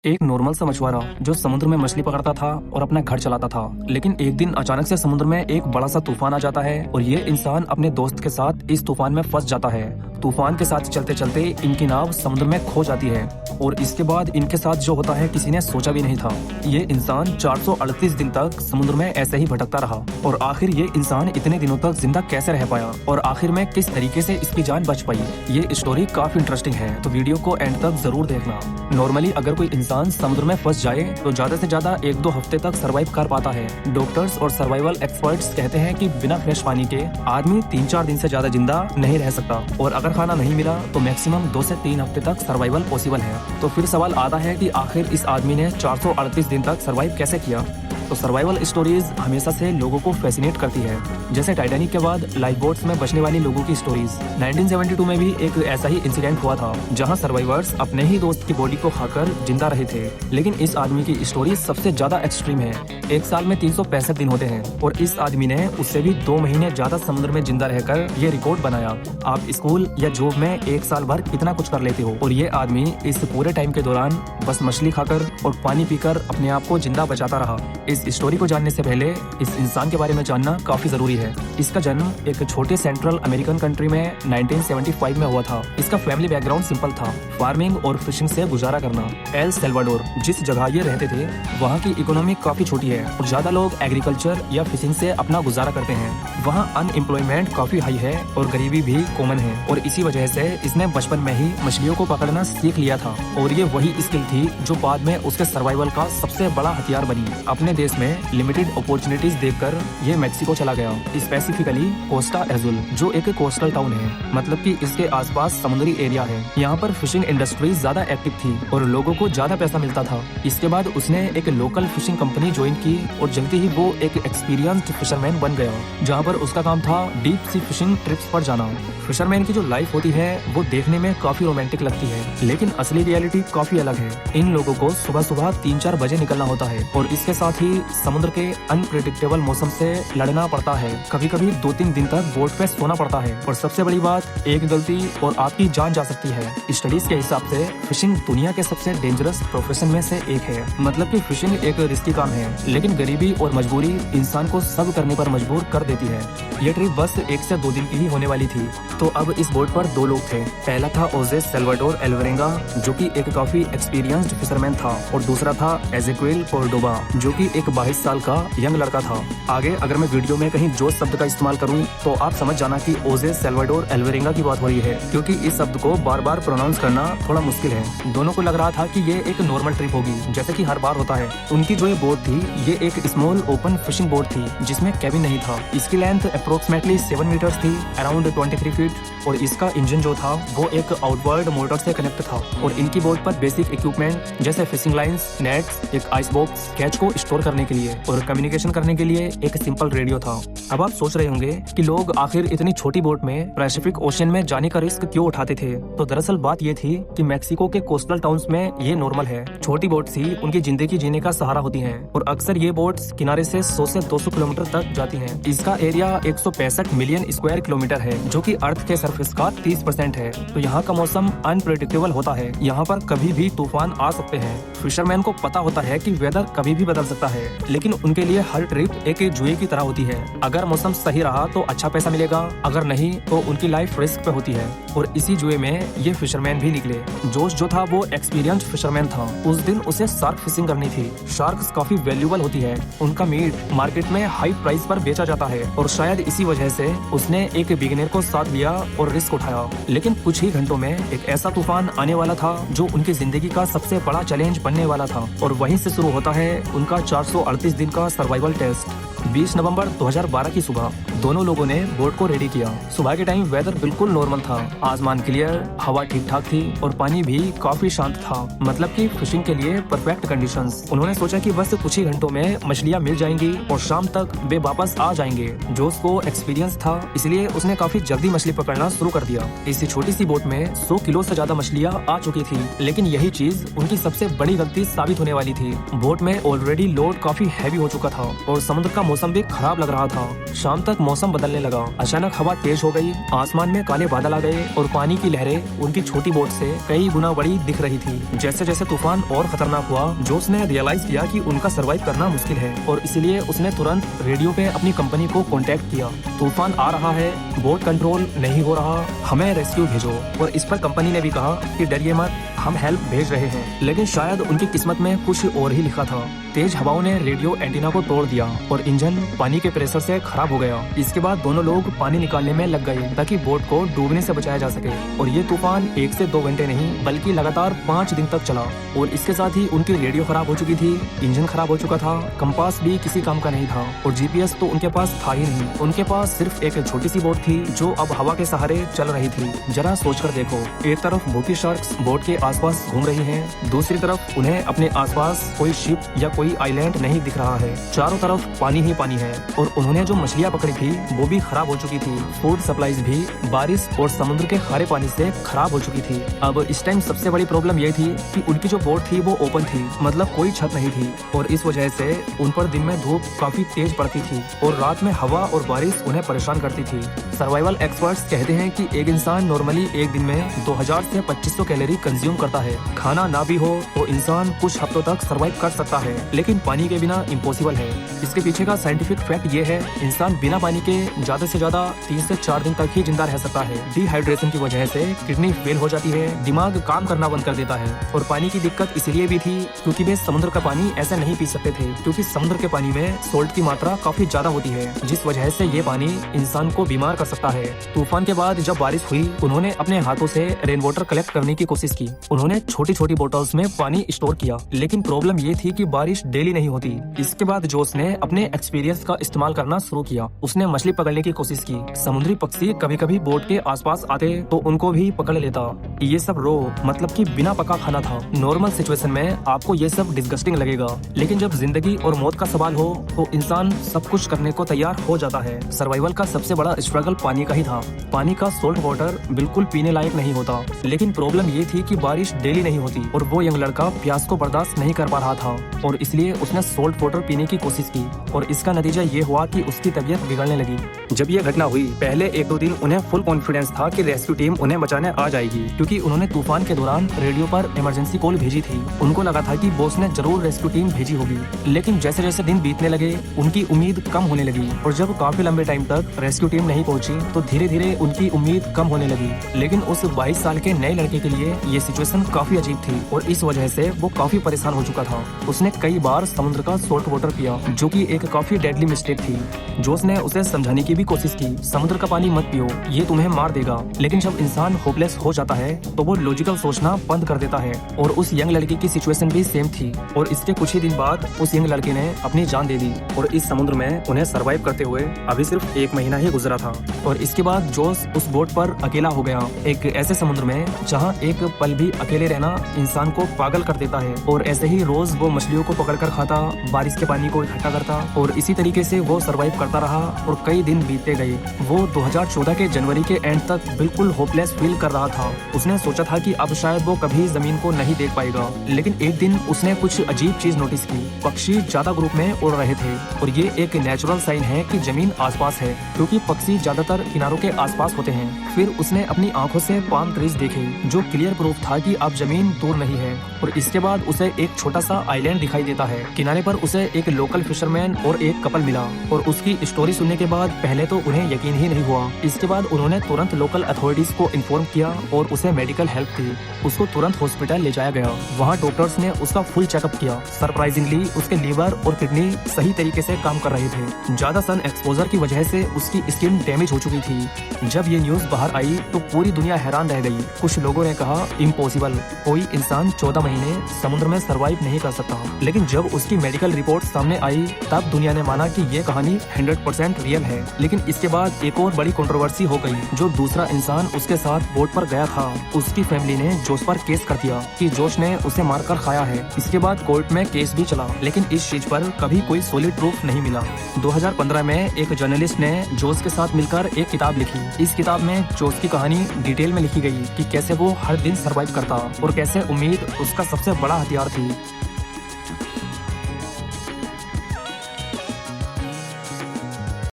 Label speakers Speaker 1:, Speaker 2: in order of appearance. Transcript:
Speaker 1: एक नॉर्मल सा मछुआरा जो समुद्र में मछली पकड़ता था और अपना घर चलाता था। लेकिन एक दिन अचानक से समुद्र में एक बड़ा सा तूफान आ जाता है और ये इंसान अपने दोस्त के साथ इस तूफान में फंस जाता है। तूफान के साथ चलते चलते इनकी नाव समुद्र में खो जाती है और इसके बाद इनके साथ जो होता है किसी ने सोचा भी नहीं था। ये इंसान 438 दिन तक समुद्र में ऐसे ही भटकता रहा और आखिर ये इंसान इतने दिनों तक जिंदा कैसे रह पाया और आखिर में किस तरीके से इसकी जान बच पाई। ये स्टोरी काफी इंटरेस्टिंग है, तो वीडियो को एंड तक जरूर देखना। नॉर्मली अगर कोई इंसान समुद्र में फंस जाए तो ज्यादा से ज्यादा 1-2 हफ्ते तक सरवाइव कर पाता है। डॉक्टर्स और सर्वाइवल एक्सपर्ट्स कहते हैं कि बिना फ्रेश पानी के आदमी 3-4 दिन से ज्यादा जिंदा नहीं रह सकता और अगर खाना नहीं मिला तो मैक्सिमम 2 से 3 हफ्ते तक सर्वाइवल पॉसिबल है। तो फिर सवाल आता है कि आखिर इस आदमी ने 438 दिन तक सर्वाइव कैसे किया। तो सर्वाइवल स्टोरीज हमेशा से लोगों को फैसिनेट करती है, जैसे टाइटैनिक के बाद लाइफ बोट्स में बचने वाली लोगों की स्टोरीज। 1972 में भी एक ऐसा ही इंसिडेंट हुआ था जहां सर्वाइवर्स अपने ही दोस्त की बॉडी को खाकर जिंदा रहे थे। लेकिन इस आदमी की स्टोरी सबसे ज्यादा एक्सट्रीम है। एक साल में 365 दिन होते हैं और इस आदमी ने उससे भी 2 महीने ज्यादा समुद्र में जिंदा रहकर ये रिकॉर्ड बनाया। आप स्कूल या जॉब में 1 साल भर कितना कुछ कर लेते हो और ये आदमी इस पूरे टाइम के दौरान बस मछली खाकर और पानी पीकर अपने आप को जिंदा बचाता रहा। इस स्टोरी को जानने से पहले इस इंसान के बारे में जानना काफी जरूरी है। इसका जन्म एक छोटे सेंट्रल अमेरिकन कंट्री में 1975 में हुआ था। इसका फैमिली बैकग्राउंड सिंपल था, फार्मिंग और फिशिंग से गुजारा करना। एल सेल्वाडोर जिस जगह ये रहते थे वहाँ की इकोनॉमी काफी छोटी है और ज्यादा लोग एग्रीकल्चर या फिशिंग से अपना गुजारा करते हैं। वहाँ अनएम्प्लॉयमेंट काफी हाई है और गरीबी भी कॉमन है और इसी वजह से इसने बचपन में ही मछलियों को पकड़ना सीख लिया था और ये वही स्किल थी जो बाद में उसके सर्वाइवल का सबसे बड़ा हथियार बनी। अपने देश में लिमिटेड अपॉर्चुनिटीज देखकर ये मेक्सिको चला गया, स्पेसिफिकली कोस्टा एजुल जो एक कोस्टल टाउन है, मतलब कि इसके आसपास समुद्री एरिया है। यहाँ पर फिशिंग इंडस्ट्री ज्यादा एक्टिव थी और लोगों को ज्यादा पैसा मिलता था। इसके बाद उसने एक लोकल फिशिंग कंपनी ज्वाइन की और जल्दी ही वो एक एक्सपीरियंस्ड फिशरमैन बन गया, जहाँ पर उसका काम था डीप सी फिशिंग ट्रिप्स पर जाना। फिशरमैन की जो लाइफ होती है वो देखने में काफी रोमांटिक लगती है, लेकिन असली रियलिटी काफी अलग है। इन लोगों को सुबह सुबह 3-4 बजे निकलना होता है और इसके साथ ही समुद्र के अनप्रेडिक्टेबल मौसम से लड़ना पड़ता है। कभी कभी 2-3 दिन तक बोट पे सोना पड़ता है और सबसे बड़ी बात, एक गलती और आपकी जान जा सकती है। स्टडीज के हिसाब से फिशिंग दुनिया के सबसे डेंजरस प्रोफेशन में से एक है। मतलब कि फिशिंग एक रिस्की काम है, लेकिन गरीबी और मजबूरी इंसान को सब करने पर मजबूर कर देती है। ये ट्रिप बस 1 से 2 दिन की ही होने वाली थी। तो अब इस बोट पर 2 लोग थे। पहला था ओजे सेल्वाडोर एल्वरेंगा जो कि एक काफी एक्सपीरियंस्ड फिशरमैन था और दूसरा था एजेक्वेल कोर्डोबा जो कि एक 22 साल का यंग लड़का था। आगे अगर मैं वीडियो में कहीं जो शब्द का इस्तेमाल करूं तो आप समझ जाना कि ओजे सेल्वाडोर एल्वरेंगा की बात हो रही है, क्योंकि इस शब्द को बार बार प्रोनाउंस करना थोड़ा मुश्किल है। दोनों को लग रहा था कि ये एक नॉर्मल ट्रिप होगी जैसे कि हर बार होता है। उनकी जो ये बोट थी ये एक स्मॉल ओपन फिशिंग बोट थी जिसमें कैबिन नहीं था। इसकी लेंथ अप्रोक्सीमेटली 7 मीटर्स थी, अराउंड 23 फीट, और इसका इंजन जो था वो एक आउटवर्ड मोटर से कनेक्ट था। और इनकी बोट पर बेसिक इक्विपमेंट जैसे फिशिंग लाइंस, नेट्स, एक आइस बॉक्स, कैच को स्टोर करने के लिए और कम्युनिकेशन करने के लिए एक सिंपल रेडियो था। अब आप सोच रहे होंगे कि लोग आखिर इतनी छोटी बोट में पैसिफिक ओशन में जाने का रिस्क क्यों उठाते थे। तो दरअसल बात ये थी कि मैक्सिको के कोस्टल टाउन्स में ये नॉर्मल है। छोटी बोट्स ही उनकी जिंदगी जीने का सहारा होती हैं और अक्सर ये बोट्स किनारे से 100 से 200 किलोमीटर तक जाती हैं। इसका एरिया 165 मिलियन स्क्वायर किलोमीटर है जो कि अर्थ के सरफेस का 30% है। तो यहाँ का मौसम अनप्रेडिक्टेबल होता है। यहाँ पर कभी भी तूफान आ सकते हैं। फिशरमैन को पता होता है कि वेदर कभी भी बदल सकता है, लेकिन उनके लिए हर ट्रिप एक जुए की तरह होती है। अगर मौसम सही रहा तो अच्छा पैसा मिलेगा, अगर नहीं तो उनकी लाइफ रिस्क पे होती है। और इसी जुए में ये फिशरमैन भी निकले। जोश जो था वो एक्सपीरियंस्ड फिशरमैन था। उस दिन उसे शार्क फिशिंग करनी थी। शार्क्स काफी वैल्यूएबल होती है, उनका मीट मार्केट में हाई प्राइस पर बेचा जाता है और शायद इसी वजह से उसने एक बिगिनर को साथ लिया और रिस्क उठाया। लेकिन कुछ ही घंटों में एक ऐसा तूफान आने वाला था जो उनकी जिंदगी का सबसे बड़ा चैलेंज बनने वाला था और वहीं से शुरू होता है उनका 438 दिन का सर्वाइवल टेस्ट। 20 नवंबर 2012 की सुबह दोनों लोगों ने बोट को रेडी किया। सुबह के टाइम वेदर बिल्कुल नॉर्मल था, आसमान क्लियर, हवा ठीक ठाक थी और पानी भी काफी शांत था, मतलब कि फिशिंग के लिए परफेक्ट कंडीशंस। उन्होंने सोचा कि बस कुछ ही घंटों में मछलियां मिल जाएंगी और शाम तक वे वापस आ जाएंगे। जो उसको एक्सपीरियंस था इसलिए उसने काफी जल्दी मछली पकड़ना शुरू कर दिया। इस छोटी सी बोट में 100 किलो से ज्यादा मछलियां आ चुकी थी, लेकिन यही चीज उनकी सबसे बड़ी गलती साबित होने वाली थी। बोट में ऑलरेडी लोड काफी हैवी हो चुका था और समुद्र का मौसम भी खराब लग रहा था। शाम तक मौसम बदलने लगा। अचानक हवा तेज हो गई, आसमान में काले बादल आ गए और पानी की लहरें उनकी छोटी बोट से कई गुना बड़ी दिख रही थी। जैसे जैसे तूफान और खतरनाक हुआ, जोस ने रियलाइज किया कि उनका सर्वाइव करना मुश्किल है और इसलिए उसने तुरंत रेडियो पे अपनी कंपनी को कांटेक्ट किया। तूफान आ रहा है, बोट कंट्रोल नहीं हो रहा, हमें रेस्क्यू भेजो। और इस पर कंपनी ने भी कहा कि डरिए मत, हम हेल्प भेज रहे हैं। लेकिन शायद उनकी किस्मत में कुछ और ही लिखा था। तेज हवाओं ने रेडियो एंटीना को तोड़ दिया और इंजन पानी के प्रेशर से खराब हो गया। इसके बाद दोनों लोग पानी निकालने में लग गए ताकि बोट को डूबने से बचाया जा सके। और ये तूफान 1 से 2 घंटे नहीं बल्कि लगातार 5 दिन तक चला। और इसके साथ ही उनकी रेडियो खराब हो चुकी थी, इंजन खराब हो चुका था, कंपास भी किसी काम का नहीं था और जीपीएस तो उनके पास था ही नहीं। उनके पास सिर्फ एक छोटी सी बोट थी जो अब हवा के सहारे चल रही थी। जरा सोचकर देखो, एक तरफ भूखी शार्क्स बोट के आसपास घूम रही हैं, दूसरी तरफ उन्हें अपने आसपास कोई शिप या कोई आइलैंड नहीं दिख रहा है। चारों तरफ पानी ही पानी है और उन्होंने जो मछलियाँ पकड़ी थी वो भी खराब हो चुकी थी। फूड सप्लाईज भी बारिश और समुद्र के खारे पानी से खराब हो चुकी थी। अब इस टाइम सबसे बड़ी प्रॉब्लम ये थी कि उनकी जो बोट थी वो ओपन थी, मतलब कोई छत नहीं थी और इस वजह से उन पर दिन में धूप काफी तेज पड़ती थी और रात में हवा और बारिश उन्हें परेशान करती थी। सर्वाइवल एक्सपर्ट्स कहते हैं कि एक इंसान नॉर्मली एक दिन में 2000 से 2500 कैलोरी कंज्यूम करता है। खाना ना भी हो तो इंसान कुछ हफ्तों तक सर्वाइव कर सकता है, लेकिन पानी के बिना इम्पॉसिबल है। इसके पीछे का साइंटिफिक फैक्ट ये है, इंसान बिना पानी के ज्यादा से ज्यादा 3 से 4 दिन तक ही जिंदा रह सकता है। डिहाइड्रेशन की वजह से किडनी फेल हो जाती है, दिमाग काम करना बंद कर देता है। और पानी की दिक्कत इसलिए भी थी क्योंकि वे समुद्र का पानी ऐसे नहीं पी सकते थे, क्योंकि समुद्र के पानी में सोल्ट की मात्रा काफी ज्यादा होती है, जिस वजह से ये पानी इंसान को बीमार कर सकता है। तूफान के बाद जब बारिश हुई, उन्होंने अपने हाथों से रेन वाटर कलेक्ट करने की कोशिश की। उन्होंने छोटी छोटी बोतल्स में पानी स्टोर किया, लेकिन प्रॉब्लम ये थी कि बारिश डेली नहीं होती। इसके बाद जोस ने अपने एक्सपीरियंस का इस्तेमाल करना शुरू किया। उसने मछली पकड़ने की कोशिश की। समुद्री पक्षी कभी कभी बोट के आसपास आते तो उनको भी पकड़ लेता। ये सब रो मतलब कि बिना पका खाना था। नॉर्मल सिचुएशन में आपको ये सब डिस्गस्टिंग लगेगा, लेकिन जब जिंदगी और मौत का सवाल हो तो इंसान सब कुछ करने को तैयार हो जाता है। सर्वाइवल का सबसे बड़ा स्ट्रगल पानी का ही था। पानी का सोल्ट वाटर बिल्कुल पीने लायक नहीं होता, लेकिन प्रॉब्लम ये थी कि बारिश डेली नहीं होती और वो यंग लड़का प्यास को बर्दाश्त नहीं कर पा रहा था और इसलिए उसने सोल्ट वाटर पीने की कोशिश की और इसका नतीजा ये हुआ कि उसकी तबीयत बिगड़ने लगी। जब ये घटना हुई, पहले 1-2 दिन उन्हें फुल कॉन्फिडेंस था कि रेस्क्यू टीम उन्हें बचाने आ जाएगी, क्योंकि उन्होंने तूफान के दौरान रेडियो पर इमरजेंसी कॉल भेजी थी। उनको लगा था कि बॉस ने जरूर रेस्क्यू टीम भेजी होगी, लेकिन जैसे जैसे दिन बीतने लगे उनकी उम्मीद कम होने लगी और जब काफी लंबे टाइम तक रेस्क्यू टीम नहीं पहुंची तो धीरे धीरे उनकी उम्मीद कम होने लगी। लेकिन उस 22 साल के नए लड़के के लिए ये सिचुएशन काफी अजीब थी और इस वजह से वो काफी परेशान हो चुका था। उसने कई बार समुद्र का सोल्ट वाटर पिया, जो कि एक काफी डेडली मिस्टेक थी। जोस ने उसे समझाने की भी कोशिश की, समुद्र का पानी मत पियो, ये तुम्हें मार देगा। लेकिन जब इंसान होपलेस हो जाता है तो वो लॉजिकल सोचना बंद कर देता है और उस यंग लड़की की सिचुएशन भी सेम थी और इसके कुछ ही दिन बाद उस यंग लड़के ने अपनी जान दे दी और इस समुद्र में उन्हें सरवाइव करते हुए अभी सिर्फ 1 महीना ही गुजरा था। और इसके बाद जोस उस बोट पर अकेला हो गया, एक ऐसे समुद्र में जहाँ एक पल भी अकेले रहना इंसान को पागल कर देता है। और ऐसे ही रोज वो मछलियों को पकड़कर खाता, बारिश के पानी को इकट्ठा करता और इसी तरीके से वो सरवाइव करता रहा और कई दिन बीतते गए। वो 2014 के जनवरी के एंड तक बिल्कुल होपलेस फील कर रहा था। उसने सोचा था कि अब शायद वो कभी जमीन को नहीं देख पाएगा, लेकिन एक दिन उसने कुछ अजीब चीज नोटिस की। पक्षी ज्यादा ग्रुप में उड़ रहे थे और ये एक नेचुरल साइन है कि जमीन आसपास है, क्योंकि पक्षी ज्यादातर किनारों के आसपास होते हैं। फिर उसने अपनी आंखों से पाम ट्रीज देखे, जो क्लियर प्रूफ था कि अब जमीन दूर नहीं है। और इसके बाद उसे एक छोटा सा आइलैंड दिखाई देता है। किनारे पर उसे एक लोकल फिशरमैन और एक कपल मिला और उसकी स्टोरी सुनने के बाद पहले तो उन्हें यकीन ही नहीं हुआ। इसके बाद उन्होंने तुरंत लोकल अथॉरिटीज को इन्फॉर्म किया और उसे मेडिकल हेल्प दी। उसको तुरंत हॉस्पिटल ले जाया गया। वहाँ डॉक्टर्स ने उसका फुल चेकअप किया। सरप्राइजिंगली उसके लीवर और किडनी सही तरीके से काम कर रहे थे। ज्यादा सन एक्सपोजर की वजह से उसकी स्किन डैमेज हो चुकी थी। जब ये न्यूज बाहर आई तो पूरी दुनिया हैरान रह गई। कुछ लोगों ने कहा इम्पॉसिबल, कोई इंसान 14 महीने समुद्र में सरवाइव नहीं कर सकता। लेकिन जब उसकी मेडिकल रिपोर्ट सामने आई तब दुनिया ने माना कि ये कहानी 100% रियल है। लेकिन इसके बाद एक और बड़ी कंट्रोवर्सी हो गई। जो दूसरा इंसान उसके साथ बोट पर गया था, उसकी फैमिली ने जोश पर केस कर दिया कि जोश ने उसे मारकर खाया है। इसके बाद कोर्ट में केस भी चला, लेकिन इस चीज पर कभी कोई सॉलिड प्रूफ नहीं मिला। 2015 में एक जर्नलिस्ट ने जोश के साथ मिलकर एक किताब लिखी। इस किताब में जोश की कहानी डिटेल में लिखी गई कि कैसे वो हर दिन सरवाइव करता और कैसे उम्मीद उसका सबसे बड़ा हथियार थी।